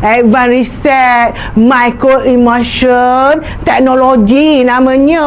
Advanced Research Micro Emotion Technology namanya.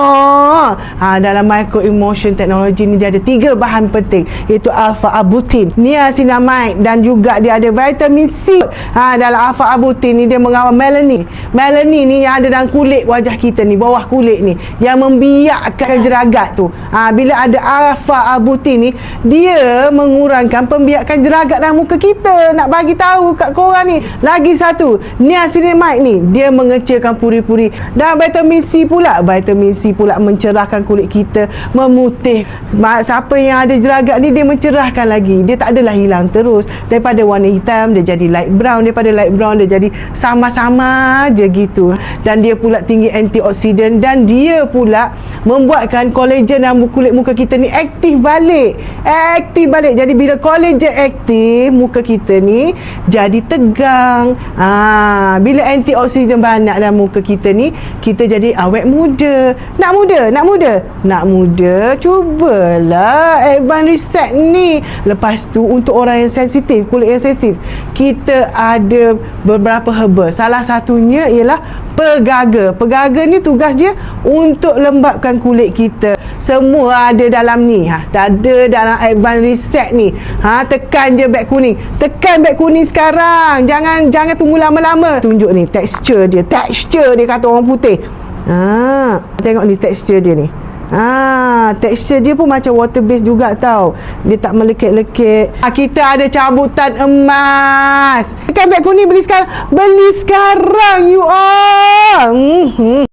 Dalam Micro Emotion Technology ni dia ada 3 bahan penting, iaitu alpha-arbutin, niacinamide dan juga dia ada vitamin C. Dalam alpha-arbutin ni dia mengawal melanin. Melanin ni yang ada dalam kulit wajah kita ni, bawah kulit ni, yang membiakkan jeragat tu. Bila ada alpha-arbutin ni, dia mengurangkan pembiakan jeragat dalam muka kita. Nak bagi tahu kat korang ni. Lagi satu, niacinamide ni dia mengecilkan puri-puri. Dan vitamin C pula mencerahkan kulit kita, memutih. Siapa yang ada jeragat ni dia mencerahkan lagi. Dia tak adalah hilang terus. Daripada warna hitam dia jadi light brown, daripada light brown dia jadi sama-sama je gitu. Dan dia pula tinggi antioksidan, dan dia pula membuatkan kolagen dalam kulit muka kita ni aktif balik. Jadi bila kolagen aktif, muka kita ni jadi tegang. Bila antioksidan banyak dalam muka kita ni, kita jadi awet muda. Nak muda, cubalah Advanced Research ni. Lepas tu untuk orang yang sensitif, kulit yang sensitif, kita ada beberapa herba. Salah satunya ialah pegaga. Pegaga ni tugas dia untuk lembapkan kulit kita. Semua ada dalam ni. Ada dalam Advanced Research ni. Tekan je beg kuning. Tekan beg kuning sekarang. Jangan tunggu lama-lama. Tunjuk ni tekstur dia. Tekstur dia kata orang putih. Tengok ni tekstur dia ni. Tekstur dia pun macam water base juga tau. Dia tak melekit-lekit. Kita ada cabutan emas. Tekan beg kuning, beli sekarang. You all.